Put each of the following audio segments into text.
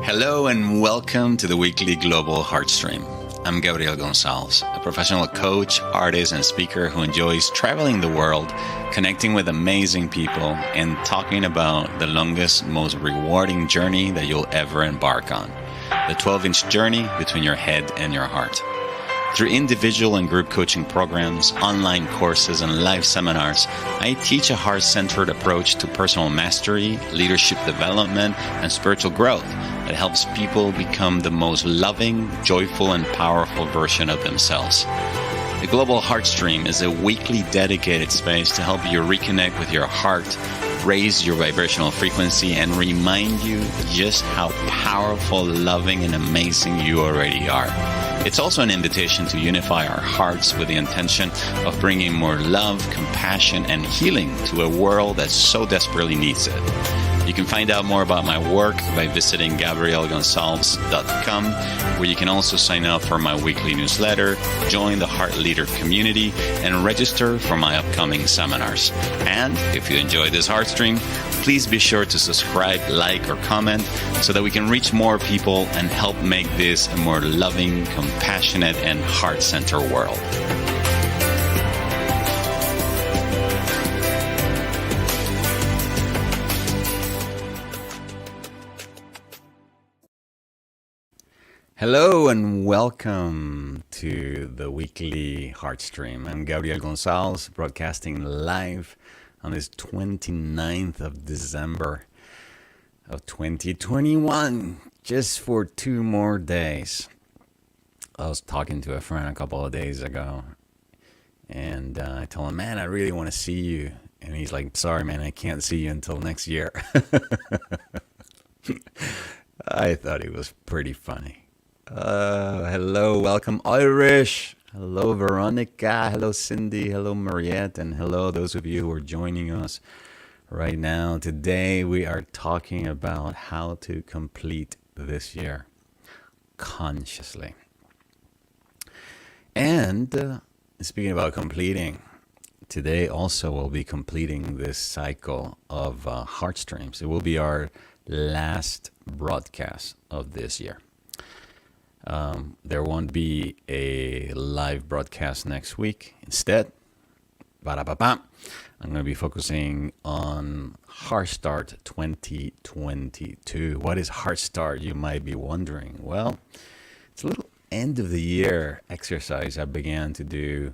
Hello and welcome to the weekly Global Heartstream. I'm Gabriel Gonzalez, a professional coach, artist, and speaker who enjoys traveling the world, connecting with amazing people, and talking about the longest, most rewarding journey that you'll ever embark on, the 12-inch journey between your head and your heart. Through individual and group coaching programs, online courses, and live seminars, I teach a heart-centered approach to personal mastery, leadership development, and spiritual growth that helps people become the most loving, joyful, and powerful version of themselves. The Global Heartstream is a weekly dedicated space to help you reconnect with your heart, raise your vibrational frequency, and remind you just how powerful, loving, and amazing you already are. It's also an invitation to unify our hearts with the intention of bringing more love, compassion, and healing to a world that so desperately needs it. You can find out more about my work by visiting GabrielGonzalez.com, where you can also sign up for my weekly newsletter, join the Heart Leader community, and register for my upcoming seminars. And if you enjoy this Heartstream, please be sure to subscribe, like, or comment so that we can reach more people and help make this a more loving, compassionate, and heart-centered world. Hello and welcome to the weekly Heartstream. I'm Gabriel Gonzalez, broadcasting live on this 29th of December of 2021, just for 2 more days. I was talking to a friend a couple of days ago, and I told him, man, I really want to see you. And he's like, sorry, man, I can't see you until next year. I thought it was pretty funny. Hello, welcome Irish. Hello, Veronica. Hello, Cindy. Hello, Mariette. And hello, those of you who are joining us right now. Today, we are talking about how to complete this year consciously. And speaking about completing, today also we'll be completing this cycle of Heartstreams. It will be our last broadcast of this year. There won't be a live broadcast next week. Instead, I'm going to be focusing on Heartstart 2022. What is Heartstart, you might be wondering? Well, it's a little end of the year exercise I began to do.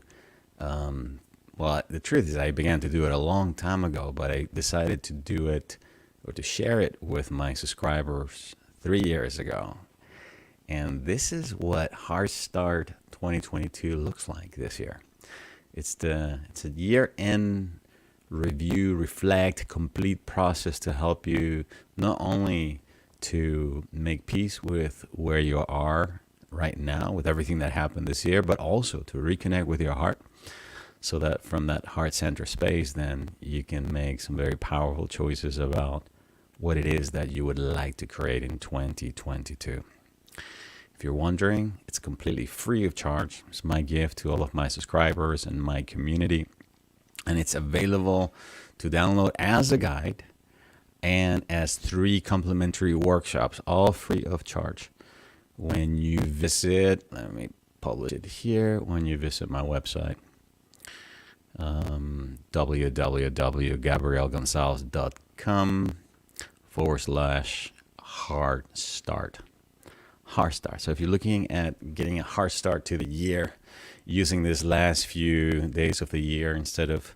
Well, the truth is I began to do it a long time ago, but I decided to do it or to share it with my subscribers 3 years ago. And this is what Heartstart 2022 looks like this year. It's a year-end review, reflect, complete process to help you not only to make peace with where you are right now, with everything that happened this year, but also to reconnect with your heart, so that from that heart center space, then you can make some very powerful choices about what it is that you would like to create in 2022. If you're wondering, it's completely free of charge. It's my gift to all of my subscribers and my community. And it's available to download as a guide and as 3 complimentary workshops, all free of charge. When you visit, let me publish it here, when you visit my website, www.gabrielgonzalez.com/Heartstart. Heartstart. So if you're looking at getting a heart start to the year, using this last few days of the year, instead of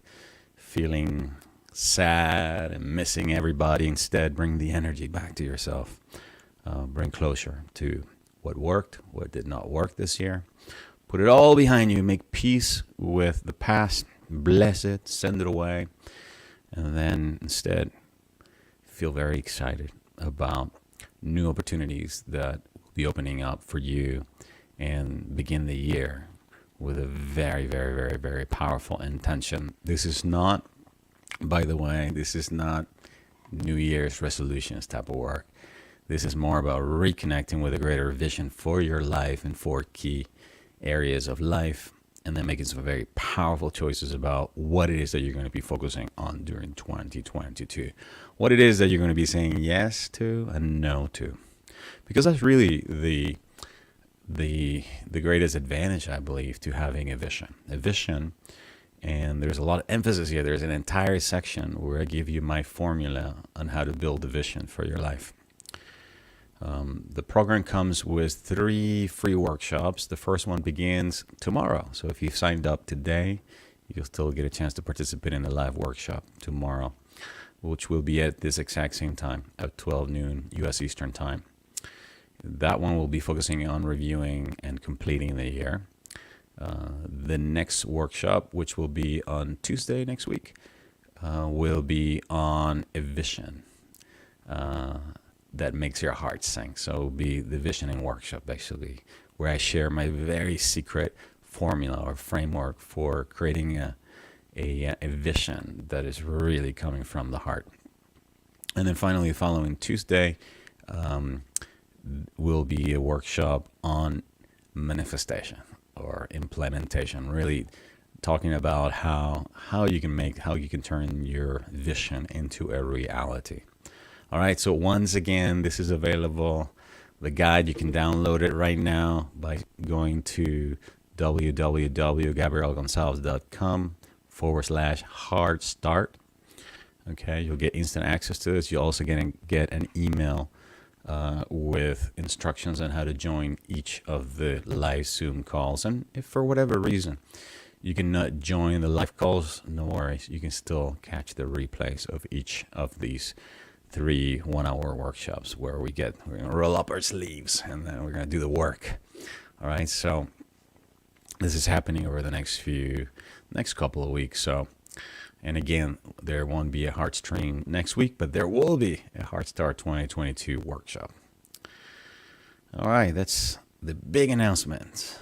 feeling sad and missing everybody, instead bring the energy back to yourself. Bring closure to what worked, what did not work this year. Put it all behind you. Make peace with the past. Bless it. Send it away. And then instead feel very excited about new opportunities that be opening up for you, and begin the year with a very, very, very, very powerful intention. This is not, by the way, this is not New Year's resolutions type of work. This is more about reconnecting with a greater vision for your life and 4 key areas of life, and then making some very powerful choices about what it is that you're going to be focusing on during 2022. What it is that you're going to be saying yes to and no to. because that's really the greatest advantage, I believe, to having a vision. A vision, and there's a lot of emphasis here. There's an entire section where I give you my formula on how to build a vision for your life. The program comes with 3 free workshops. The first one begins tomorrow. So if you've signed up today, you'll still get a chance to participate in the live workshop tomorrow, which will be at this exact same time at 12 noon U.S. Eastern Time. That one will be focusing on reviewing and completing the year. The next workshop, which will be on Tuesday next week, will be on a vision that makes your heart sing. So it will be the visioning workshop, actually, where I share my very secret formula or framework for creating a vision that is really coming from the heart. And then finally, the following Tuesday will be a workshop on manifestation or implementation, really talking about how you can turn your vision into a reality. All right, so once again, this is available. The guide, you can download it right now by going to www.gabrielgonzalez.com/hard start. Okay, you'll get instant access to this. You're also going to get an email with instructions on how to join each of the live Zoom calls. And if for whatever reason you cannot join the live calls, no worries. You can still catch the replays of each of these 3 1-hour workshops where we're going to roll up our sleeves and then we're going to do the work. All right, so this is happening over the next couple of weeks. So, and again, there won't be a Heartstream next week, but there will be a Heartstart 2022 workshop. All right, that's the big announcement.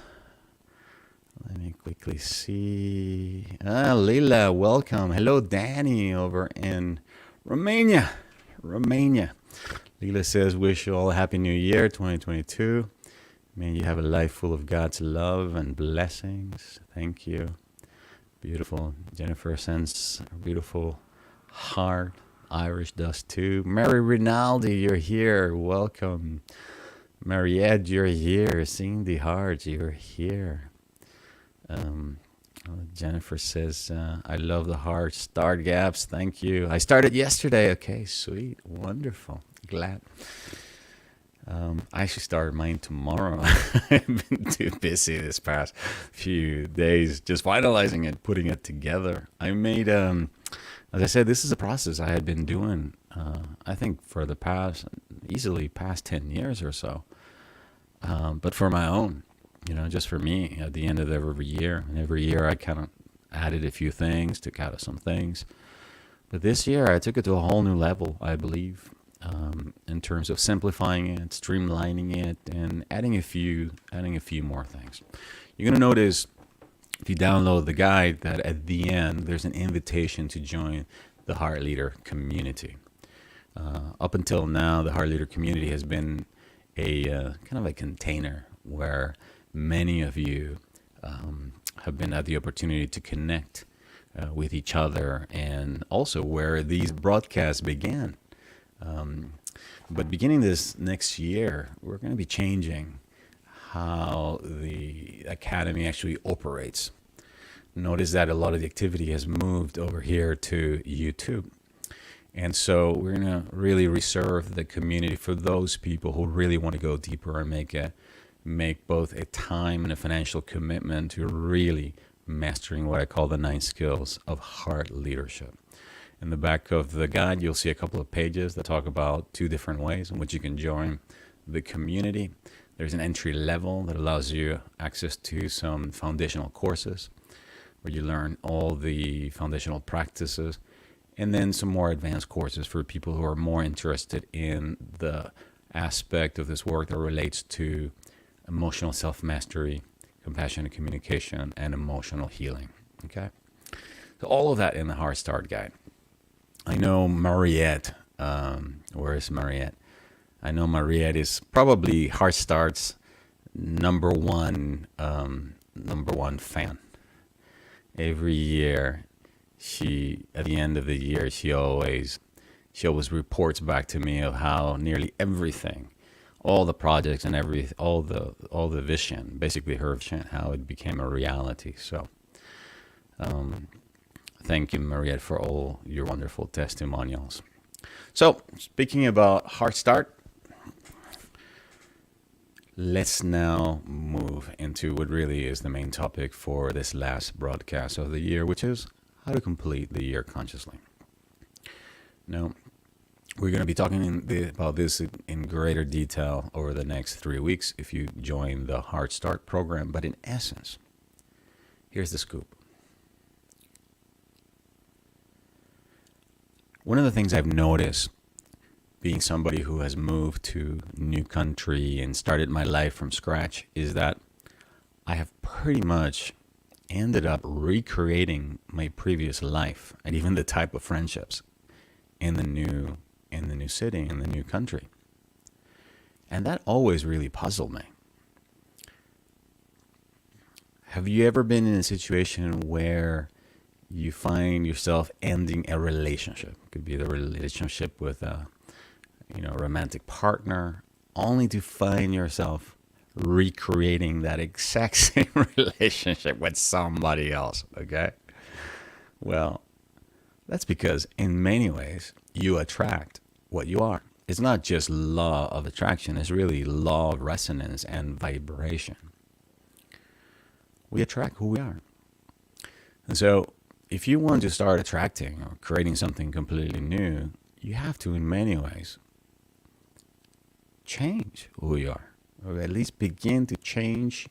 Let me quickly see. Lila, welcome. Hello, Danny, over in Romania. Lila says, wish you all a happy new year, 2022. May you have a life full of God's love and blessings. Thank you. Beautiful. Jennifer sends a beautiful heart. Irish does too. Mary Rinaldi, you're here. Welcome. Mariette, you're here. Seeing the heart, you're here. Jennifer says, I love the heart. Start gaps. Thank you. I started yesterday. Okay, sweet. Wonderful. Glad. I actually started mine tomorrow. I've been too busy this past few days just finalizing it, putting it together. I made, as I said, this is a process I had been doing, I think for the past 10 years or so. But for my own, just for me at the end of every year. And every year I kind of added a few things, took out some things. But this year I took it to a whole new level, I believe. In terms of simplifying it, streamlining it, and adding a few more things. You're going to notice if you download the guide that at the end there's an invitation to join the Heart Leader community. Up until now, the Heart Leader community has been a kind of a container where many of you have been had the opportunity to connect with each other, and also where these broadcasts began. But beginning this next year, we're going to be changing how the Academy actually operates. Notice that a lot of the activity has moved over here to YouTube. And so we're going to really reserve the community for those people who really want to go deeper and make both a time and a financial commitment to really mastering what I call the 9 skills of heart leadership. In the back of the guide, you'll see a couple of pages that talk about 2 different ways in which you can join the community. There's an entry level that allows you access to some foundational courses where you learn all the foundational practices, and then some more advanced courses for people who are more interested in the aspect of this work that relates to emotional self-mastery, compassionate communication, and emotional healing. Okay? So all of that in the Heart Start Guide. I know Mariette, where is Mariette? I know Mariette is probably Heart Start's number one fan. Every year, at the end of the year, she always reports back to me of how nearly everything, all the projects and all the vision, basically her vision, how it became a reality. So thank you, Mariette, for all your wonderful testimonials. So speaking about Heart Start, let's now move into what really is the main topic for this last broadcast of the year, which is how to complete the year consciously. Now, we're going to be talking about this in greater detail over the next 3 weeks if you join the Heart Start program. But in essence, here's the scoop. One of the things I've noticed, being somebody who has moved to a new country and started my life from scratch, is that I have pretty much ended up recreating my previous life and even the type of friendships in the new city, in the new country. And that always really puzzled me. Have you ever been in a situation where you find yourself ending a relationship? It could be the relationship with a romantic partner, only to find yourself recreating that exact same relationship with somebody else, okay? Well, that's because in many ways you attract what you are. It's not just law of attraction, it's really law of resonance and vibration. We attract who we are. And so if you want to start attracting or creating something completely new, you have to, in many ways, change who you are, or at least begin to change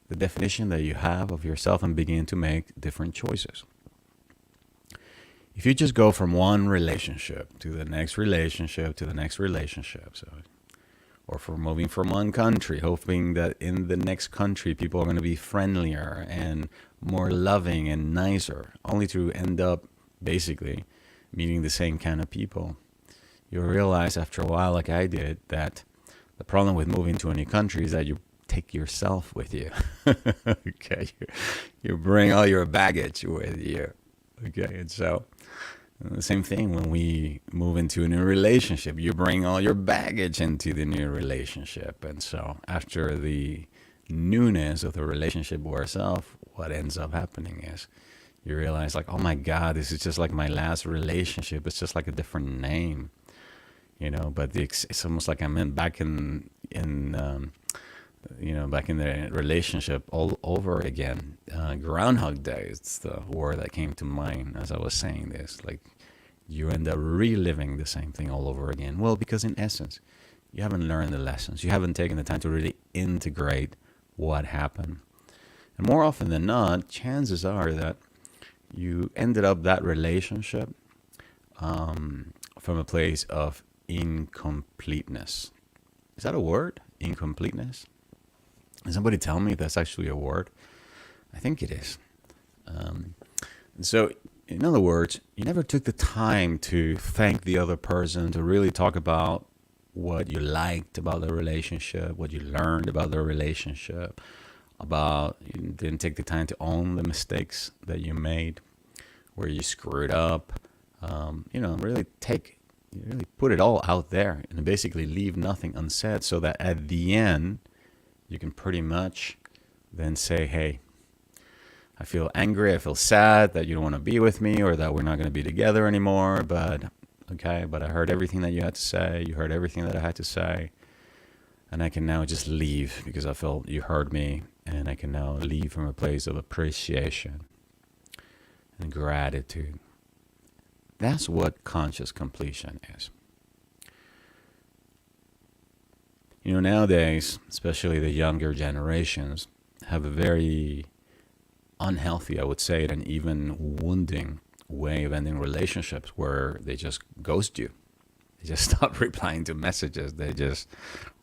the definition that you have of yourself and begin to make different choices. If you just go from one relationship to the next relationship to the next relationship, or for moving from one country, hoping that in the next country people are going to be friendlier and more loving and nicer, only to end up basically meeting the same kind of people, you'll realize after a while, like I did, that the problem with moving to a new country is that you take yourself with you. Okay, you bring all your baggage with you. Okay, and so the same thing when we move into a new relationship, you bring all your baggage into the new relationship. And so after the newness of the relationship wears off, what ends up happening is you realize, like, oh my God, this is just like my last relationship. It's just like a different name, but it's almost like I'm back in the relationship all over again. Groundhog Day is the word that came to mind as I was saying this. Like, you end up reliving the same thing all over again. Well, because in essence, you haven't learned the lessons. You haven't taken the time to really integrate what happened. And more often than not, chances are that you ended up that relationship from a place of incompleteness. Is that a word? Incompleteness? Can somebody tell me if that's actually a word? I think it is. So, in other words, you never took the time to thank the other person, to really talk about what you liked about the relationship, what you learned about the relationship, you didn't take the time to own the mistakes that you made, where you screwed up. Really put it all out there and basically leave nothing unsaid, so that at the end, you can pretty much then say, hey, I feel angry, I feel sad that you don't want to be with me or that we're not going to be together anymore, but I heard everything that you had to say, you heard everything that I had to say, and I can now just leave because I felt you heard me, and I can now leave from a place of appreciation and gratitude. That's what conscious completion is. Nowadays, especially the younger generations, have a very unhealthy, I would say, and even wounding way of ending relationships, where they just ghost you. They just stop replying to messages.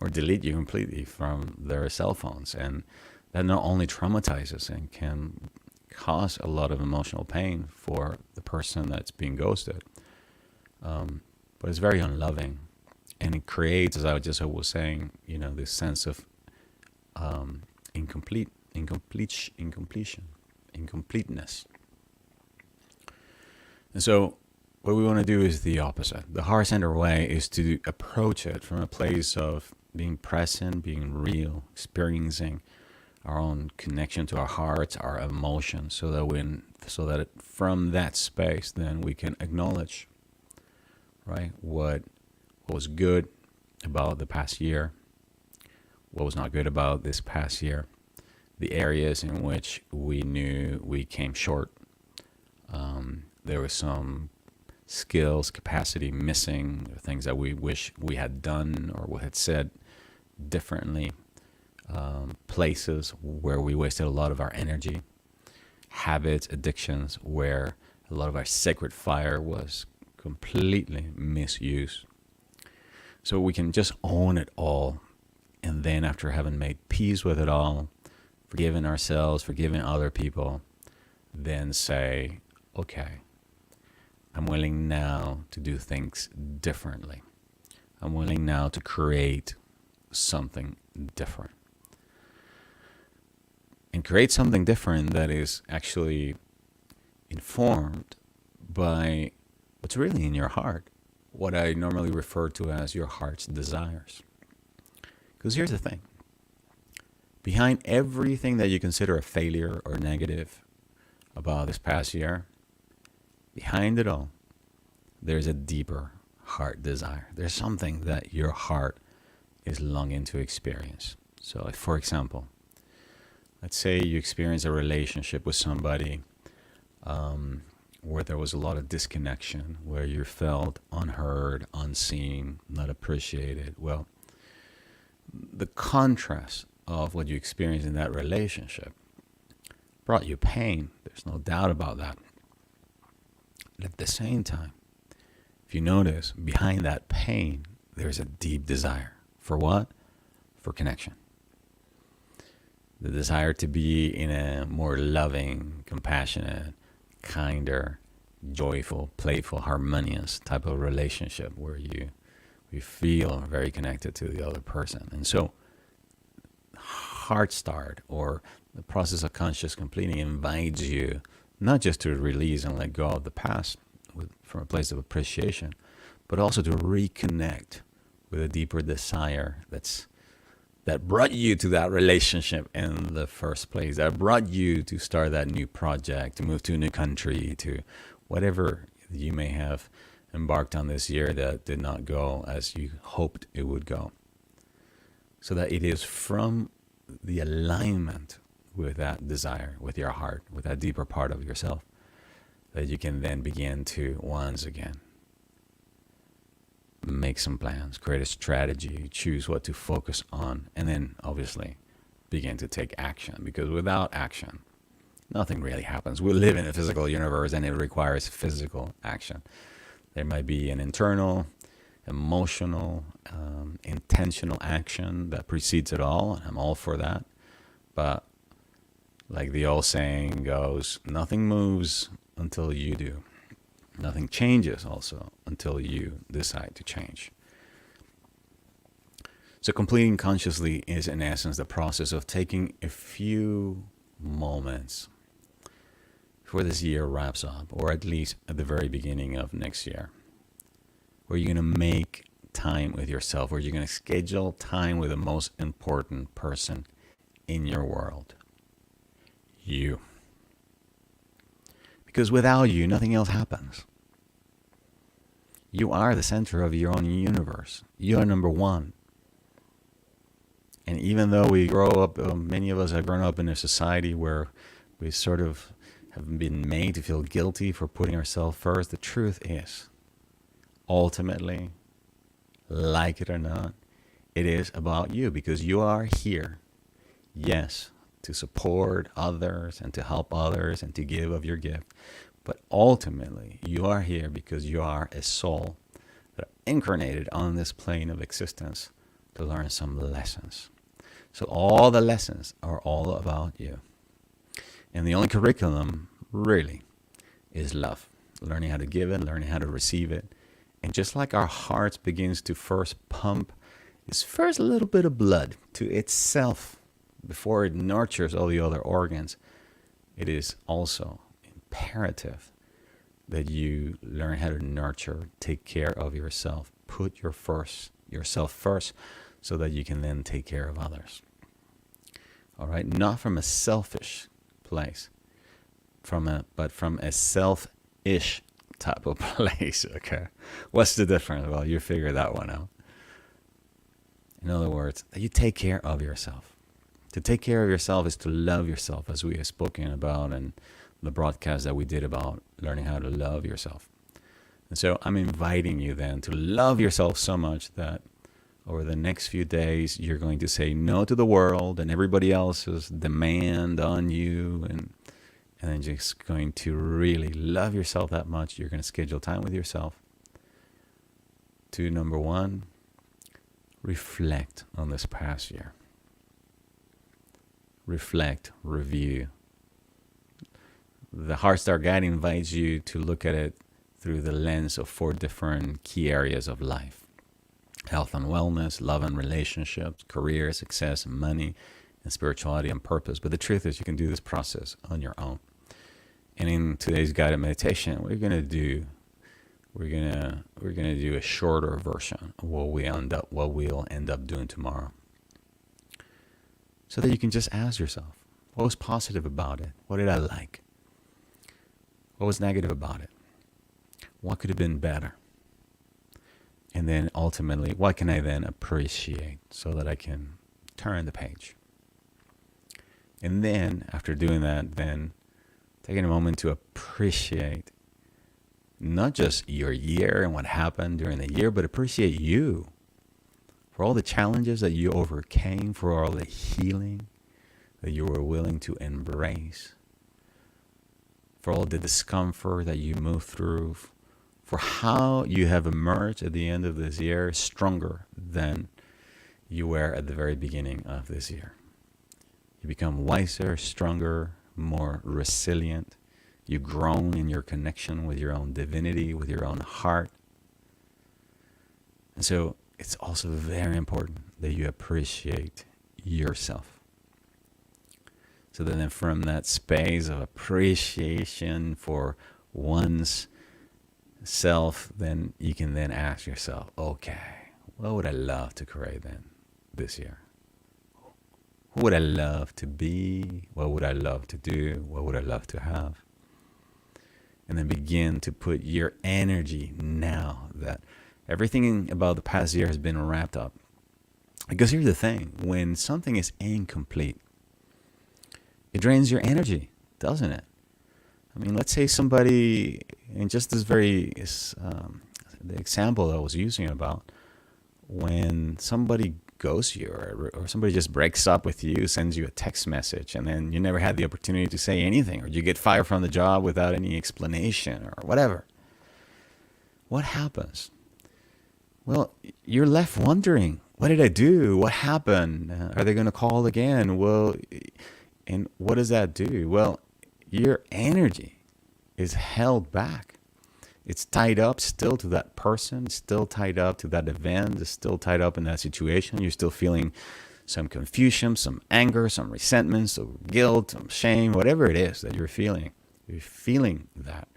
Or delete you completely from their cell phones. And that not only traumatizes and can cause a lot of emotional pain for the person that's being ghosted, but it's very unloving. And it creates, as I was saying, this sense of incompleteness. And so what we want to do is the opposite. The heart center way is to approach it from a place of being present, being real, experiencing our own connection to our hearts, our emotions, so that from that space, then we can acknowledge, right, what was good about the past year, what was not good about this past year, the areas in which we knew we came short. There was some skills, capacity missing, or things that we wish we had done or we had said differently, places where we wasted a lot of our energy, habits, addictions, where a lot of our sacred fire was completely misused. So we can just own it all. And then after having made peace with it all, forgiving ourselves, forgiving other people, then say, okay, I'm willing now to do things differently. I'm willing now to create something different. And create something different that is actually informed by what's really in your heart, what I normally refer to as your heart's desires. Because here's the thing. Behind everything that you consider a failure or negative about this past year, behind it all, there's a deeper heart desire. There's something that your heart is longing to experience. So, for example, let's say you experience a relationship with somebody where there was a lot of disconnection, where you felt unheard, unseen, not appreciated. Well, the contrast of what you experienced in that relationship brought you pain. There's no doubt about that. But at the same time, if you notice, behind that pain, there's a deep desire. For what? For connection. The desire to be in a more loving, compassionate, kinder, joyful, playful, harmonious type of relationship where you feel very connected to the other person. And so Heart Start, or the process of conscious completing, invites you not just to release and let go of the past from a place of appreciation, but also to reconnect with a deeper desire that brought you to that relationship in the first place, that brought you to start that new project, to move to a new country, to whatever you may have embarked on this year that did not go as you hoped it would go. So that it is from the alignment with that desire, with your heart, with that deeper part of yourself, that you can then begin to once again make some plans, create a strategy, choose what to focus on, and then obviously begin to take action. Because without action, nothing really happens. We live in a physical universe and it requires physical action. There might be an internal, emotional, intentional action that precedes it all, and I'm all for that. But like the old saying goes, nothing moves until you do. Nothing changes also until you decide to change. So completing consciously is in essence the process of taking a few moments before this year wraps up, or at least at the very beginning of next year, where you're going to make time with yourself, where you're going to schedule time with the most important person in your world, you. Because without you, nothing else happens. You are the center of your own universe. You are number one. And even though we grow up, many of us have grown up in a society where we sort of have been made to feel guilty for putting ourselves first, the truth is, ultimately, like it or not, it is about you, because you are here, yes, to support others and to help others and to give of your gift. But ultimately, you are here because you are a soul that incarnated on this plane of existence to learn some lessons. So all the lessons are all about you. And the only curriculum really is love. Learning how to give it, learning how to receive it. And just like our hearts begins to first pump its first little bit of blood to itself before it nurtures all the other organs, it is also imperative that you learn how to nurture, take care of yourself, put yourself first, so that you can then take care of others. All right, not from a selfish place, but from a selfish type of place. Okay, what's the difference? Well, you figure that one out. In other words, that you take care of yourself. To take care of yourself is to love yourself, as we have spoken about in the broadcast that we did about learning how to love yourself. And so I'm inviting you then to love yourself so much that over the next few days, you're going to say no to the world and everybody else's demand on you, and then just going to really love yourself that much. You're going to schedule time with yourself. To number one, reflect on this past year. Reflect, review. The Heartstar Guide invites you to look at it through the lens of 4 different key areas of life: health and wellness, love and relationships, career, success, money, and spirituality and purpose. But the truth is, you can do this process on your own. And in today's guided meditation, we're gonna do a shorter version of what we'll end up doing tomorrow, so that you can just ask yourself, what was positive about it? What did I like? What was negative about it? What could have been better? And then ultimately, what can I then appreciate so that I can turn the page? And then after doing that, then taking a moment to appreciate not just your year and what happened during the year, but appreciate you for all the challenges that you overcame, for all the healing that you were willing to embrace, for all the discomfort that you moved through, for how you have emerged at the end of this year stronger than you were at the very beginning of this year. You become wiser, stronger, more resilient. You've grown in your connection with your own divinity, with your own heart. And so it's also very important that you appreciate yourself. So then from that space of appreciation for one's self, then you can then ask yourself, okay, what would I love to create then this year? Who would I love to be? What would I love to do? What would I love to have? And then begin to put your energy now that everything about the past year has been wrapped up. Because here's the thing, when something is incomplete, it drains your energy, doesn't it? I mean, let's say somebody, and just this the example I was using about when somebody ghosts you or somebody just breaks up with you, sends you a text message, and then you never had the opportunity to say anything, or you get fired from the job without any explanation or whatever. What happens? Well, you're left wondering, what did I do? What happened? Are they going to call again? Well, and what does that do? Well, your energy is held back. It's tied up still to that person, still tied up to that event, it's still tied up in that situation. You're still feeling some confusion, some anger, some resentment, some guilt, some shame, whatever it is that you're feeling. You're feeling that.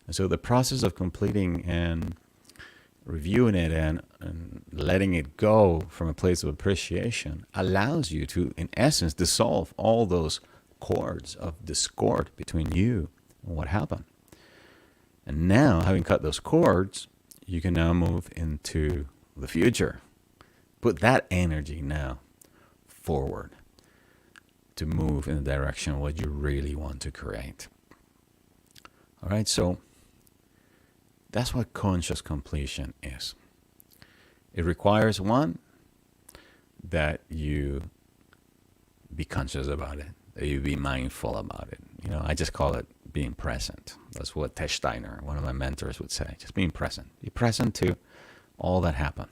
And so the process of completing and reviewing it and letting it go from a place of appreciation allows you to, in essence, dissolve all those cords of discord between you and what happened. And now, having cut those cords, you can now move into the future. Put that energy now forward to move in the direction of what you really want to create. All right, so that's what conscious completion is. It requires, one, that you be conscious about it, that you be mindful about it. You know, I just call it being present. That's what Tesh Steiner, one of my mentors, would say. Just being present. Be present to all that happened.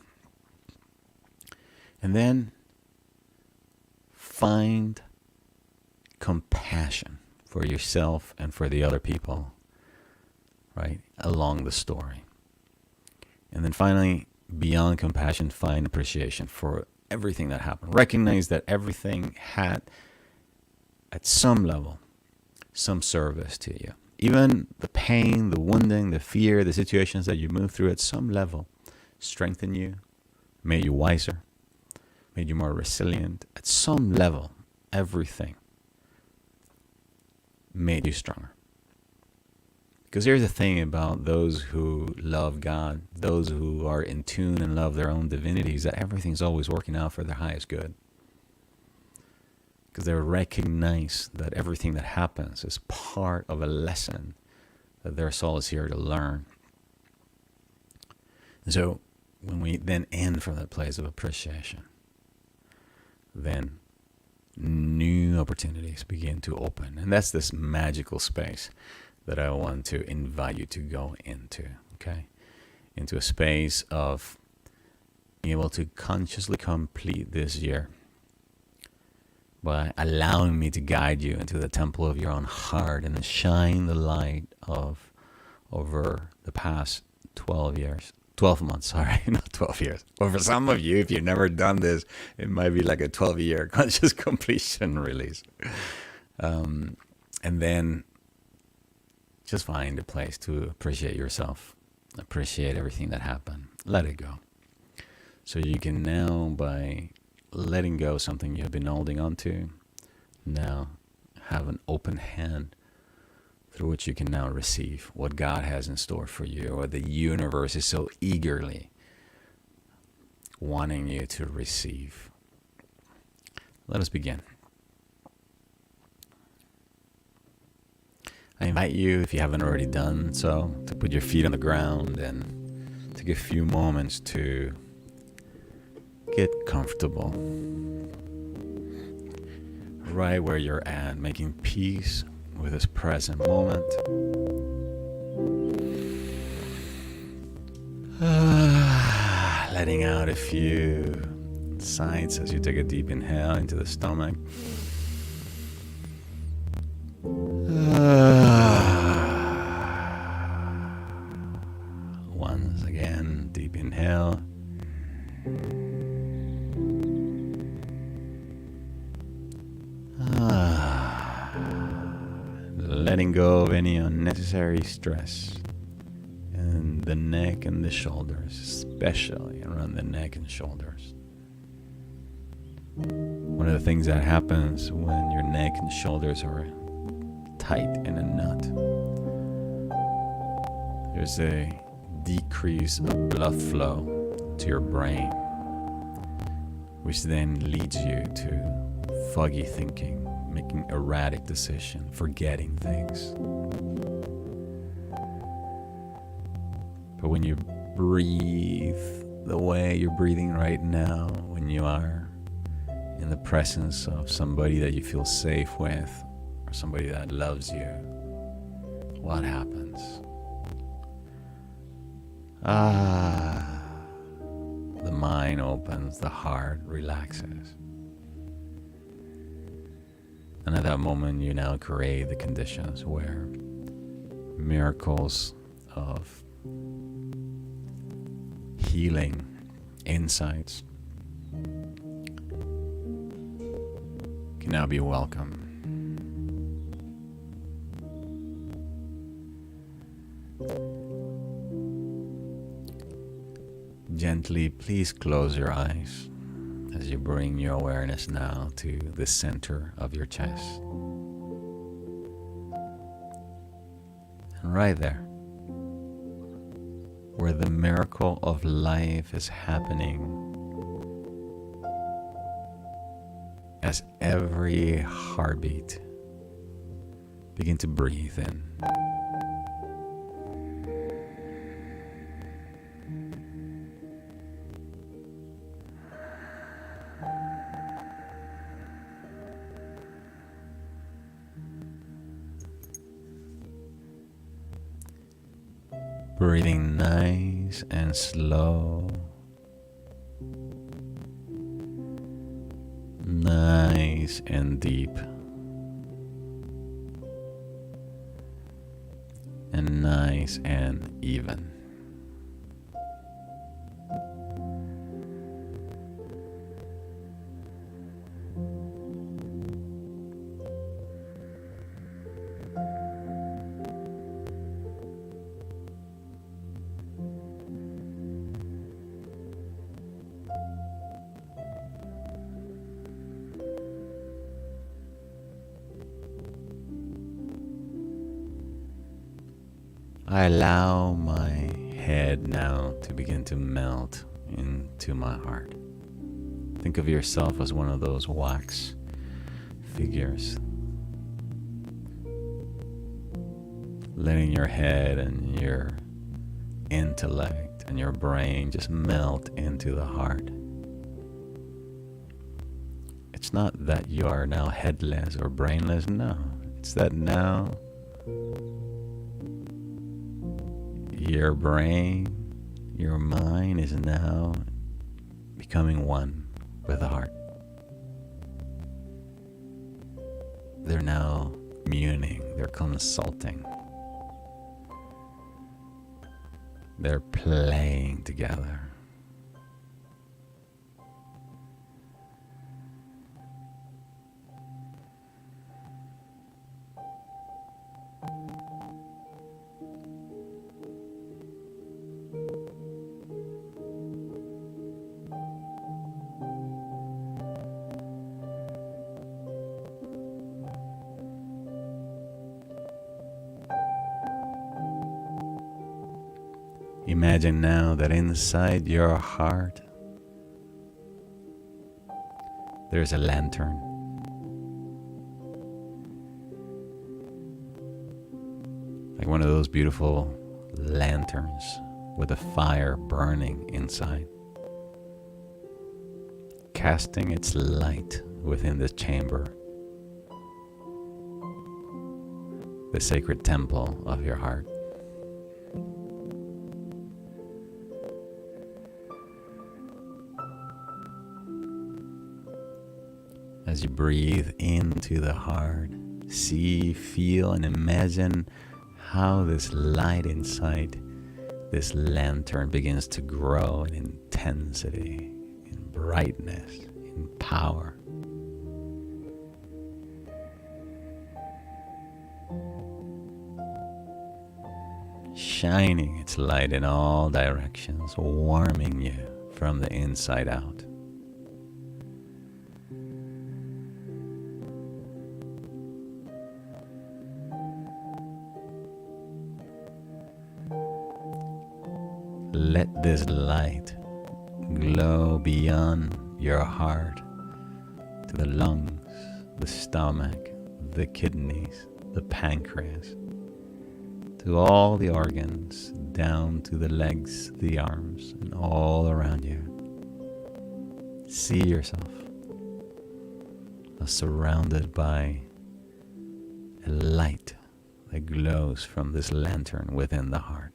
And then find compassion for yourself and for the other people, right, along the story. And then finally, beyond compassion, find appreciation for everything that happened. Recognize that everything had, at some level, some service to you. Even the pain, the wounding, the fear, the situations that you move through at some level strengthen you, made you wiser, made you more resilient. At some level, everything made you stronger. Because here's the thing about those who love God, those who are in tune and love their own divinities, that everything's always working out for their highest good. Because they recognize that everything that happens is part of a lesson that their soul is here to learn. And so when we then end from that place of appreciation, then new opportunities begin to open. And that's this magical space that I want to invite you to go into, okay? Into a space of being able to consciously complete this year by allowing me to guide you into the temple of your own heart and shine the light of over the past 12 months, sorry, not 12 years. Well, for some of you, if you've never done this, it might be like a 12-year conscious completion release. And then just find a place to appreciate yourself, appreciate everything that happened, let it go. So you can now, by letting go of something you have been holding on to, now have an open hand through which you can now receive what God has in store for you, or the universe is so eagerly wanting you to receive. Let us begin. I invite you, if you haven't already done so, to put your feet on the ground and take a few moments to get comfortable right where you're at, making peace with this present moment. Letting out a few sighs as you take a deep inhale into the stomach. Once again, deep inhale. Letting go of any unnecessary stress in the neck and the shoulders, especially around the neck and shoulders. One of the things that happens when your neck and shoulders are tight in a nut, there's a decrease of blood flow to your brain, which then leads you to foggy thinking, making erratic decisions, forgetting things. But when you breathe the way you're breathing right now, when you are in the presence of somebody that you feel safe with, or somebody that loves you, what happens? The mind opens, the heart relaxes. And at that moment, you now create the conditions where miracles of healing, insights can now be welcome. Gently, please close your eyes as you bring your awareness now to the center of your chest. And right there, where the miracle of life is happening, as every heartbeat begin to breathe in. Breathing nice and slow, nice and deep, and nice and even. I allow my head now to begin to melt into my heart. Think of yourself as one of those wax figures, letting your head and your intellect and your brain just melt into the heart. It's not that you are now headless or brainless, no. It's that now your brain, your mind is now becoming one with the heart. They're now communing, they're consulting, they're playing together. Imagine now that inside your heart there's a lantern. Like one of those beautiful lanterns with a fire burning inside, casting its light within the chamber, the sacred temple of your heart. As you breathe into the heart, see, feel, and imagine how this light inside this lantern begins to grow in intensity, in brightness, in power. Shining its light in all directions, warming you from the inside out. Let this light glow beyond your heart to the lungs, the stomach, the kidneys, the pancreas, to all the organs, down to the legs, the arms, and all around you. See yourself as surrounded by a light that glows from this lantern within the heart.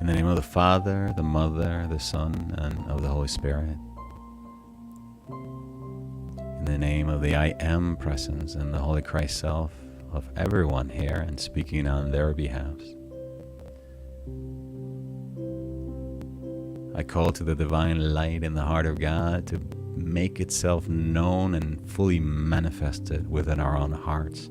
In the name of the Father, the Mother, the Son, and of the Holy Spirit. In the name of the I Am Presence and the Holy Christ Self of everyone here and speaking on their behalf. I call to the divine light in the heart of God to make itself known and fully manifested within our own hearts.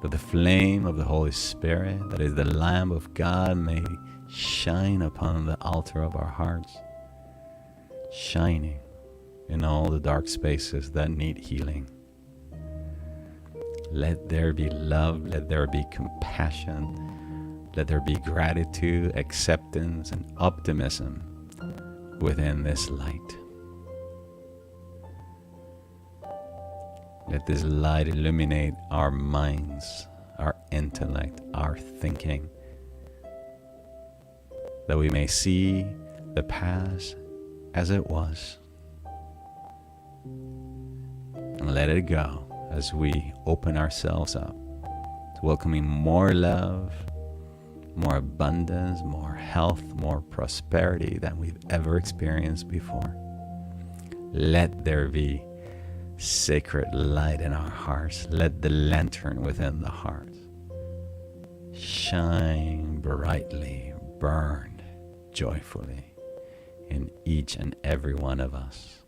That the flame of the Holy Spirit, that is the Lamb of God, may shine upon the altar of our hearts, shining in all the dark spaces that need healing. Let there be love, let there be compassion, let there be gratitude, acceptance, and optimism within this light. Let this light illuminate our minds, our intellect, our thinking, that we may see the past as it was and let it go as we open ourselves up to welcoming more love, more abundance, more health, more prosperity than we've ever experienced before. Let there be sacred light in our hearts. Let the lantern within the heart shine brightly, burn joyfully in each and every one of us.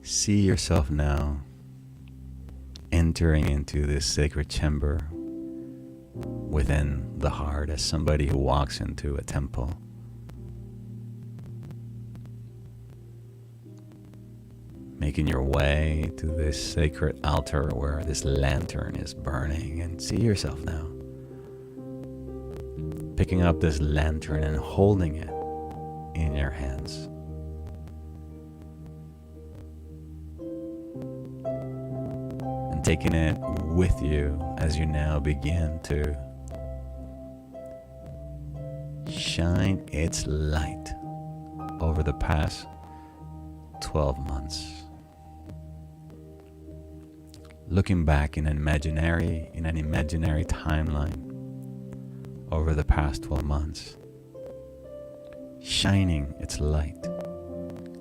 See yourself now entering into this sacred chamber within the heart as somebody who walks into a temple. Making your way to this sacred altar where this lantern is burning, and see yourself now picking up this lantern and holding it in your hands. And taking it with you as you now begin to shine its light over the past 12 months. Looking back in an imaginary timeline over the past 12 months, shining its light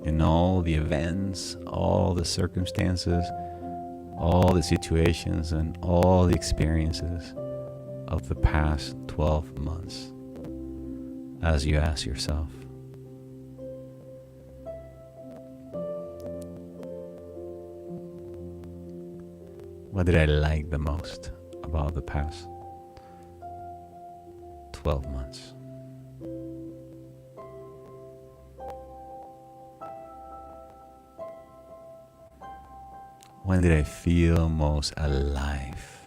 in all the events, all the circumstances, all the situations, and all the experiences of the past 12 months, as you ask yourself, what did I like the most about the past 12 months? When did I feel most alive?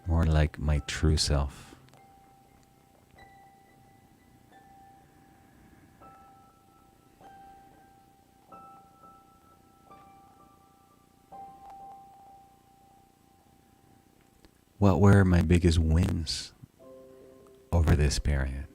More like my true self. What were my biggest wins over this period?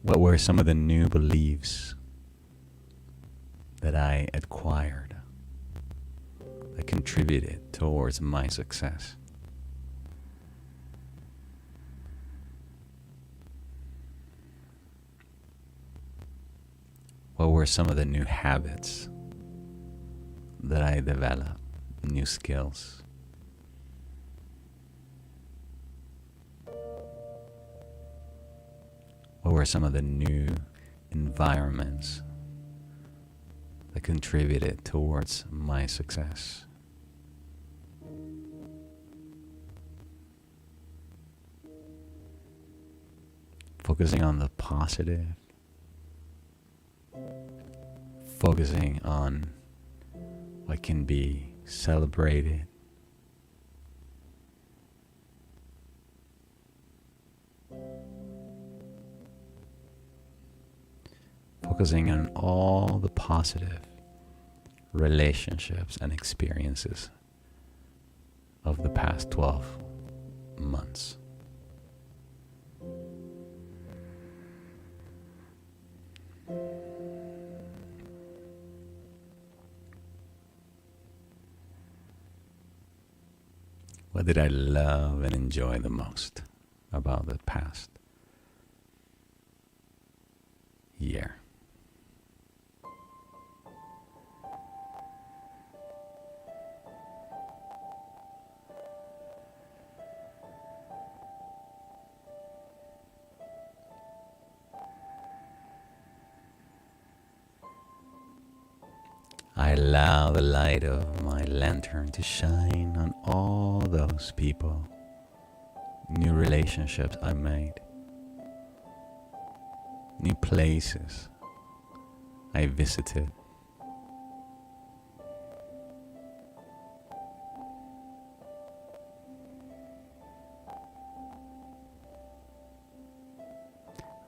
What were some of the new beliefs that I acquired that contributed towards my success? What were some of the new habits that I developed, new skills? What were some of the new environments that contributed towards my success? Focusing on the positive, focusing on what can be celebrated, focusing on all the positive relationships and experiences of the past 12 months. What did I love and enjoy the most about the past year? I allow the light of my lantern to shine on all those people, new relationships I made, new places I visited,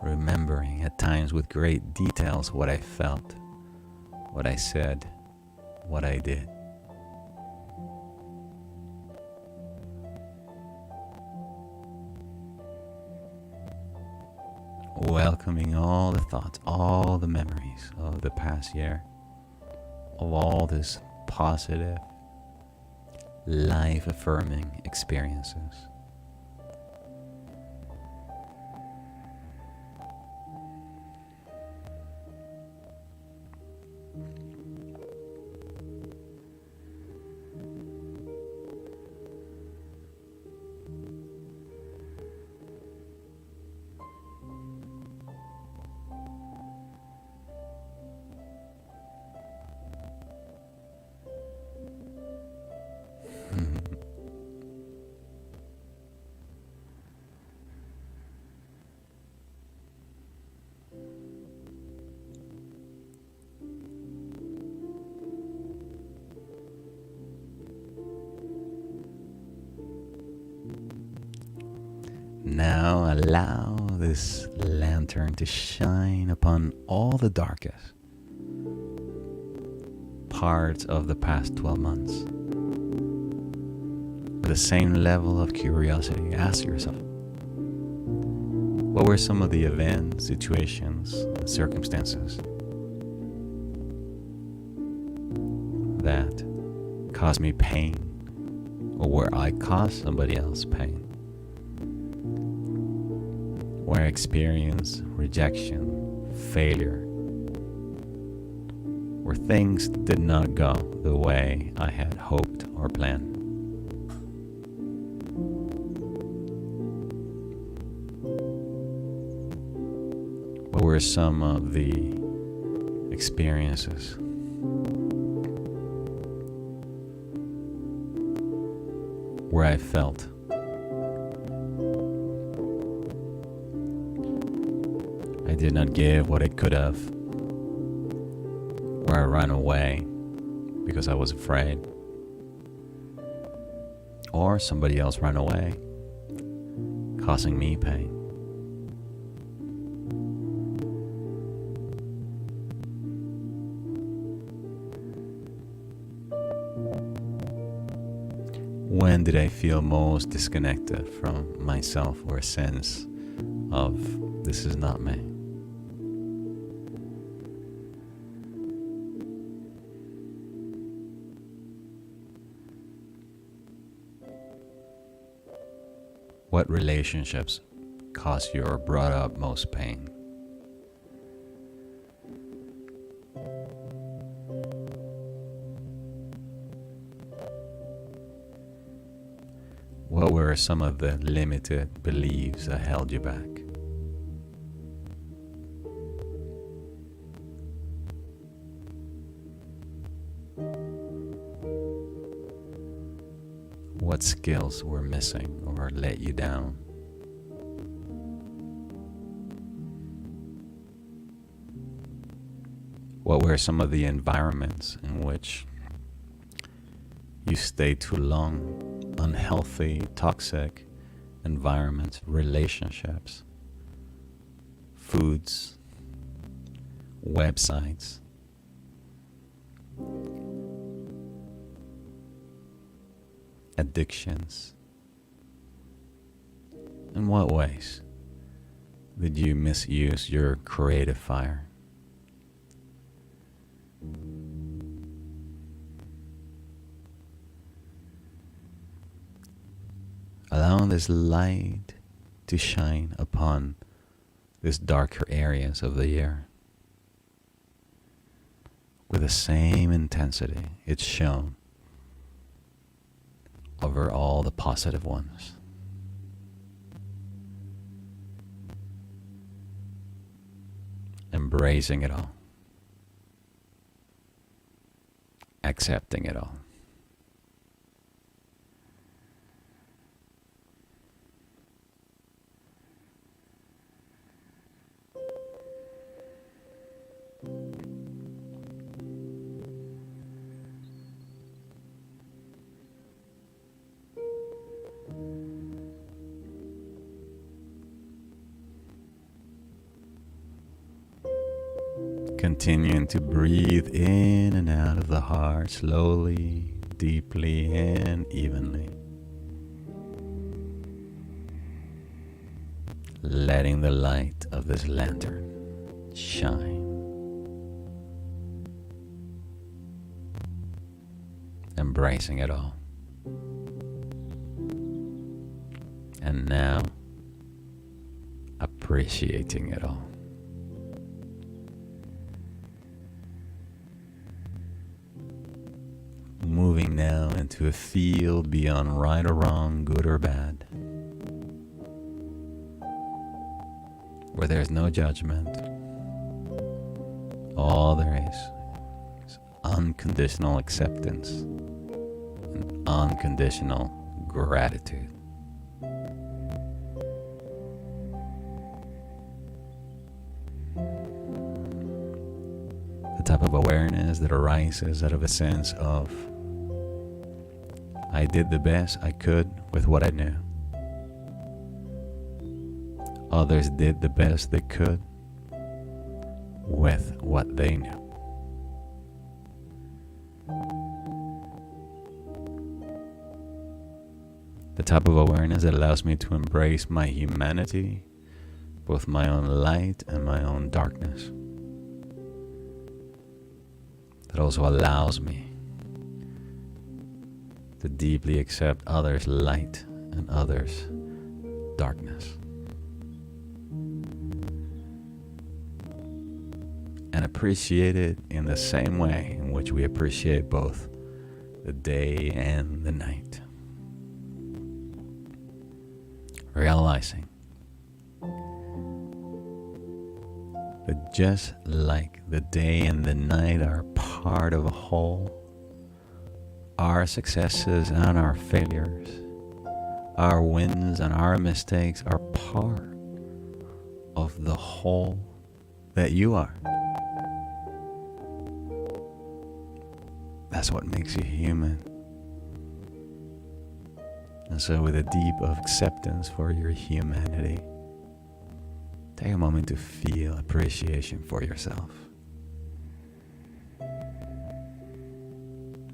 remembering at times with great details what I felt, what I said, what I did. Welcoming all the thoughts, all the memories of the past year, of all this positive, life-affirming experiences. now allow this lantern to shine upon all the darkest parts of the past 12 months. With the same level of curiosity, ask yourself, what were some of the events, situations, and circumstances that caused me pain, or where I caused somebody else pain? Where I experienced rejection, failure, where things did not go the way I had hoped or planned. What were some of the experiences where I felt I did not give what I could have, where I ran away because I was afraid, or somebody else ran away, causing me pain? When did I feel most disconnected from myself, or a sense of this is not me? What relationships caused you or brought up most pain? What were some of the limited beliefs that held you back? What skills were missing or let you down? What were some of the environments in which you stayed too long? Unhealthy, toxic environments, relationships, foods, websites, addictions. In what ways did you misuse your creative fire? Allowing this light to shine upon these darker areas of the year with the same intensity it's shown over all the positive ones. Embracing it all. Accepting it all. Continuing to breathe in and out of the heart slowly, deeply, and evenly. Letting the light of this lantern shine. Embracing it all. And now, appreciating it all. Moving now into a field beyond right or wrong, good or bad, where there's no judgment. All there is unconditional acceptance and unconditional gratitude. The type of awareness that arises out of a sense of I did the best I could with what I knew. Others did the best they could with what they knew. The type of awareness that allows me to embrace my humanity, both my own light and my own darkness. That also allows me to deeply accept others' light and others' darkness. And appreciate it in the same way in which we appreciate both the day and the night. Realizing that just like the day and the night are part of a whole, our successes and our failures, our wins and our mistakes are part of the whole that you are. That's what makes you human. And so with a deep of acceptance for your humanity, take a moment to feel appreciation for yourself.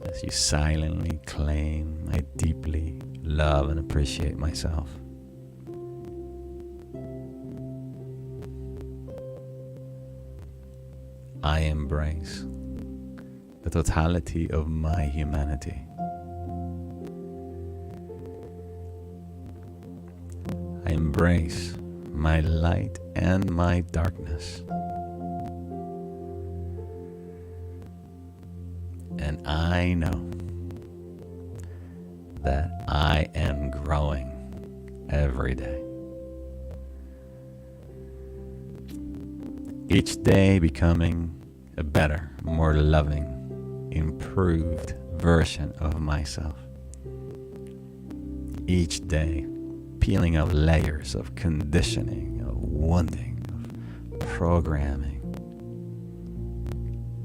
As you silently claim, I deeply love and appreciate myself. I embrace the totality of my humanity. I embrace my light and my darkness. And I know that I am growing every day. Each day becoming a better, more loving, improved version of myself. Each day peeling out layers of conditioning, of wounding, of programming.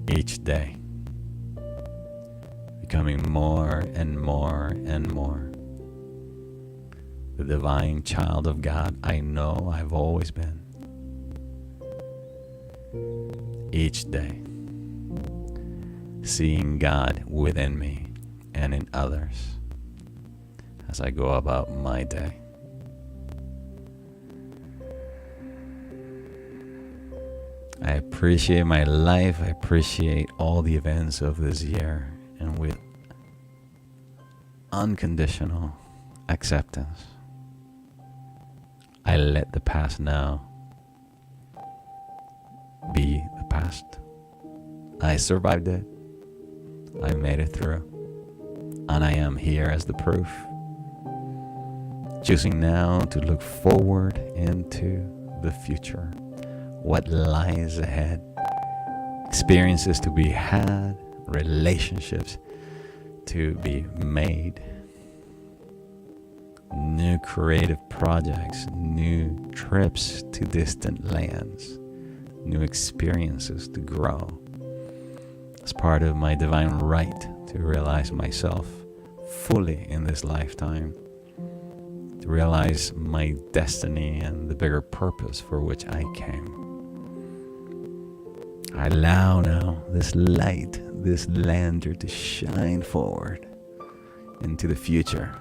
Each day becoming more and more and more the divine child of God I know I've always been. Each day seeing God within me and in others as I go about my day. I appreciate my life. I appreciate all the events of this year, and with unconditional acceptance, I let the past now be the past. I survived it. I made it through. And I am here as the proof. Choosing now to look forward into the future. What lies ahead. Experiences to be had. Relationships to be made. New creative projects. New trips to distant lands. New experiences to grow. As part of my divine right to realize myself fully in this lifetime. To realize my destiny and the bigger purpose for which I came. I allow now this light, this lantern to shine forward into the future.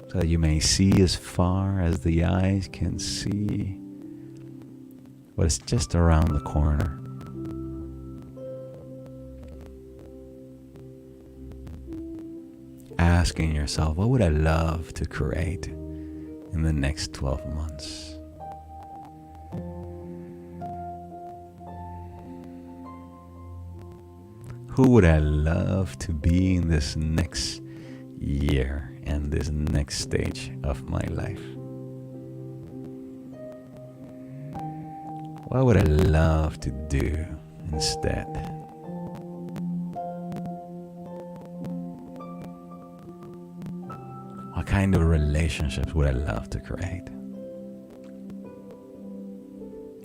So that you may see as far as the eyes can see what is just around the corner. Asking yourself, what would I love to create in the next 12 months? Who would I love to be in this next year and this next stage of my life? What would I love to do instead? What kind of relationships would I love to create?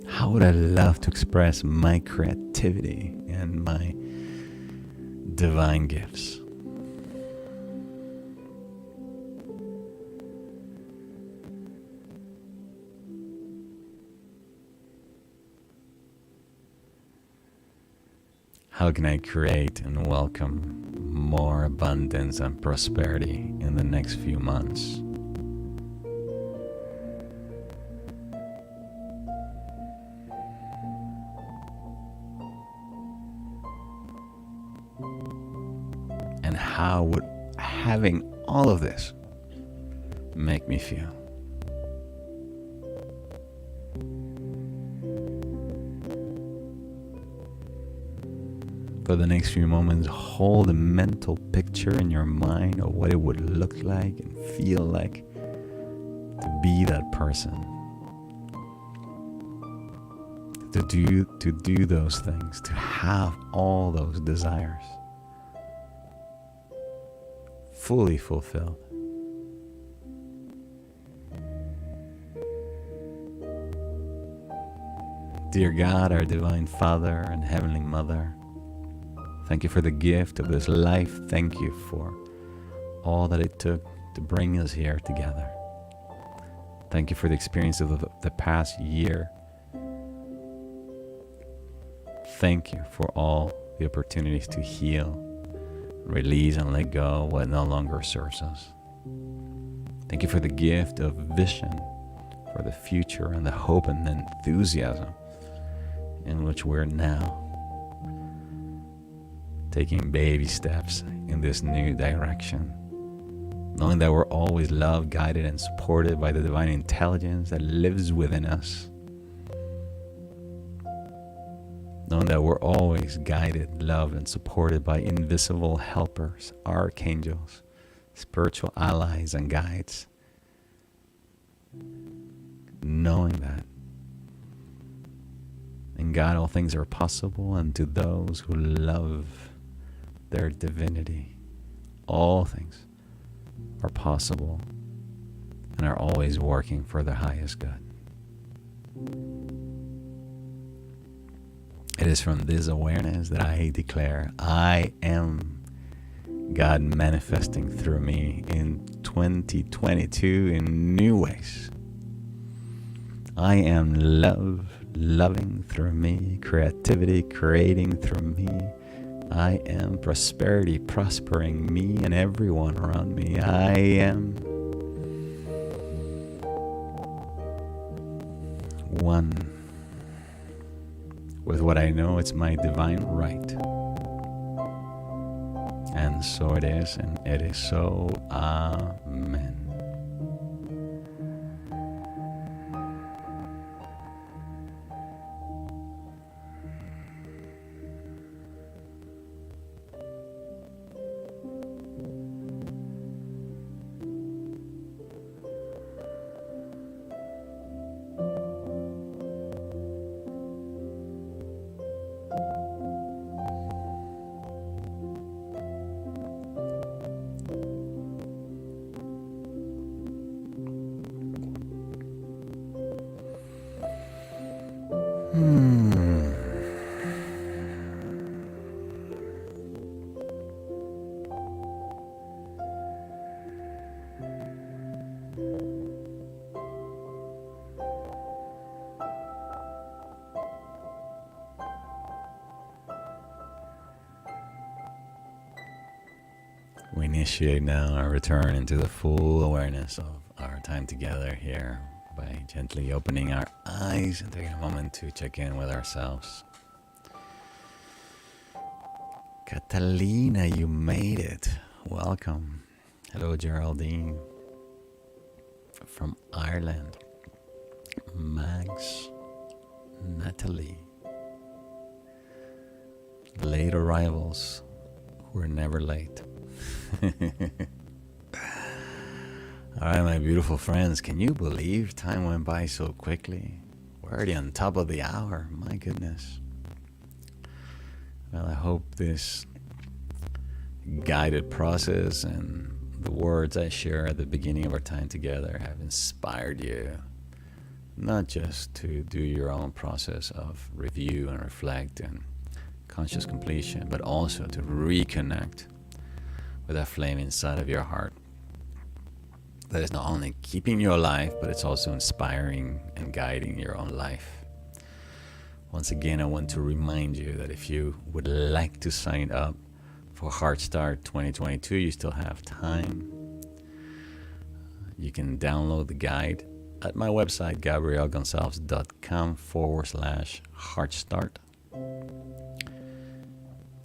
How would I love to express my creativity and my divine gifts? How can I create and welcome more abundance and prosperity in the next few months? And how would having all of this make me feel? For the next few moments, hold a mental picture in your mind of what it would look like and feel like to be that person. To do those things, to have all those desires fully fulfilled. Dear God, our Divine Father and Heavenly Mother, thank you for the gift of this life. Thank you for all that it took to bring us here together. Thank you for the experience of the past year. Thank you for all the opportunities to heal, release, and let go what no longer serves us. Thank you for the gift of vision for the future and the hope and enthusiasm in which we're now taking baby steps in this new direction, knowing that we're always loved, guided, and supported by the divine intelligence that lives within us, knowing that we're always guided, loved, and supported by invisible helpers, archangels, spiritual allies, and guides, knowing that in God all things are possible, and to those who love their divinity, all things are possible and are always working for the highest good. It is from this awareness that I declare I am God manifesting through me in 2022 in new ways. I am love loving through me, creativity creating through me. I am prosperity prospering me and everyone around me. I am one with what I know it's my divine right. And so it is, and it is so. Amen. We initiate now our return into the full awareness of our time together here by gently opening our eyes and taking a moment to check in with ourselves. Catalina, you made it. Welcome. Hello, Geraldine from Ireland. Max, Natalie. Late arrivals who are never late. All right, my beautiful friends, can you believe time went by so quickly? We're already on top of the hour. My goodness. Well, I hope this guided process and the words I share at the beginning of our time together have inspired you, not just to do your own process of review and reflect and conscious completion, but also to reconnect with that flame inside of your heart that is not only keeping you alive, but it's also inspiring and guiding your own life. Once again, I want to remind you that if you would like to sign up for Heartstart 2022, you still have time. You can download the guide at my website, gabrielgonsalves.com/Heartstart.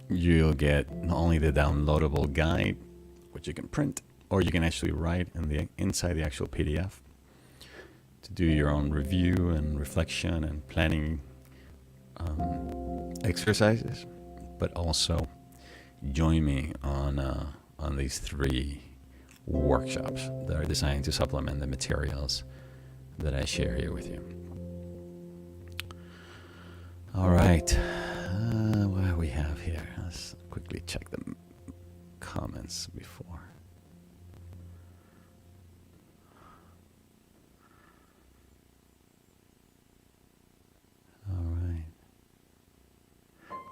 You'll get not only the downloadable guide, which you can print, or you can actually write inside the actual PDF to do your own review and reflection and planning exercises, but also join me on these 3 workshops that are designed to supplement the materials that I share here with you. All right, what do we have here? Let's quickly check the comments before. All right.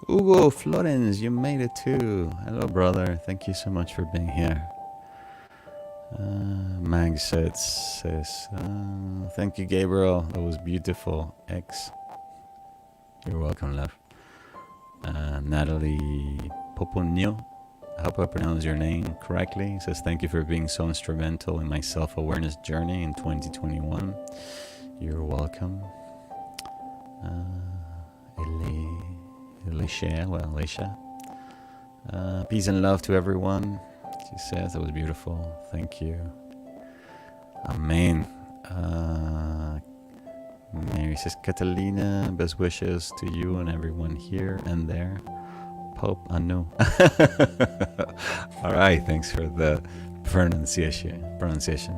Hugo Florence, you made it too. Hello, brother. Thank you so much for being here. Mag says, thank you, Gabriel. That was beautiful. X. You're welcome, love. Natalie Poponio, I hope I pronounced your name correctly. Says, thank you for being so instrumental in my self-awareness journey in 2021. You're welcome. Alicia. Peace and love to everyone. She says that was beautiful. Thank you. Amen. Mary says, Catalina, best wishes to you and everyone here and there. Pope Anu. All right, thanks for the pronunciation.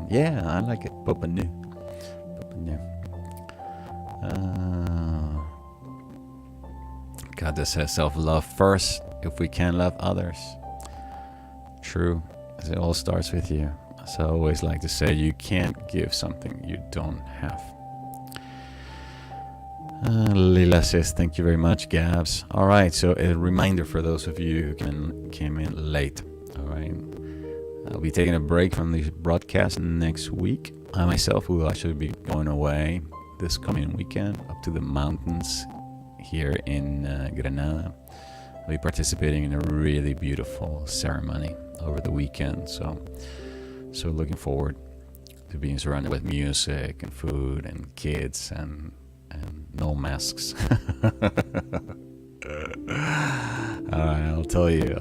Yeah, I like it. Pope Anu. God just says self-love first if we can love others. True, as it all starts with you. So I always like to say, you can't give something you don't have. Lila says, thank you very much, Gabs. All right, so a reminder for those of you who came in late. All right, I'll be taking a break from the broadcast next week. I myself will actually be going away this coming weekend up to the mountains here in Granada. I'll be participating in a really beautiful ceremony over the weekend. So looking forward to being surrounded with music and food and kids and no masks. All right, I'll tell you.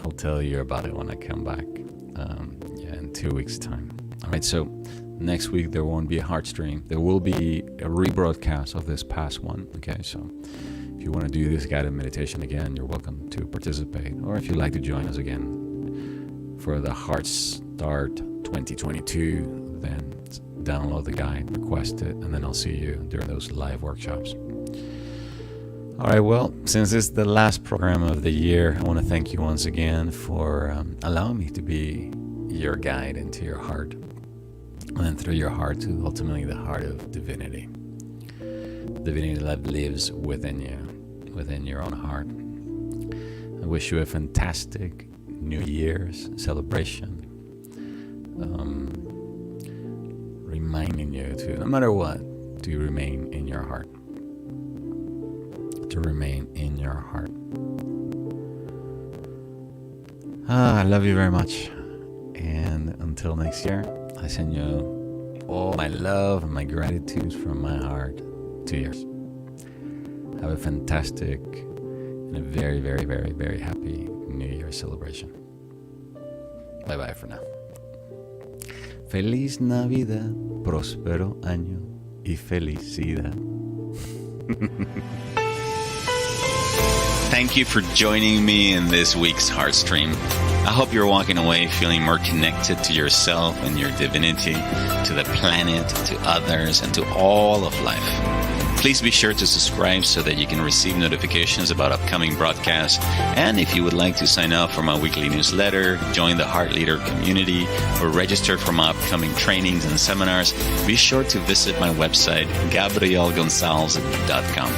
I'll tell you about it when I come back. In 2 weeks' time. All right. So next week there won't be a Heartstream. There will be a rebroadcast of this past one. Okay. So if you want to do this guided meditation again, you're welcome to participate. Or if you'd like to join us again for the Heartstart 2022, then download the guide, request it, and then I'll see you during those live workshops. All right, well, since it's the last program of the year, I want to thank you once again for allowing me to be your guide into your heart, and then through your heart to ultimately the heart of divinity. Divinity that lives within you, within your own heart. I wish you a fantastic New Year's celebration. Reminding you to, no matter what, to remain in your heart. To remain in your heart. I love you very much. And until next year, I send you all my love and my gratitude from my heart to yours. Have a fantastic and a very, very, very, very happy New Year celebration. Bye-bye for now. Feliz Navidad, próspero año y felicidad. Thank you for joining me in this week's Heartstream. I hope you're walking away feeling more connected to yourself and your divinity, to the planet, to others, and to all of life. Please be sure to subscribe so that you can receive notifications about upcoming broadcasts. And if you would like to sign up for my weekly newsletter, join the Heart Leader community, or register for my upcoming trainings and seminars, be sure to visit my website, gabrielgonsalves.com.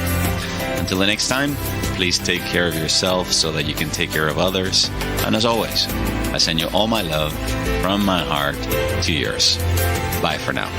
Until the next time, please take care of yourself so that you can take care of others. And as always, I send you all my love from my heart to yours. Bye for now.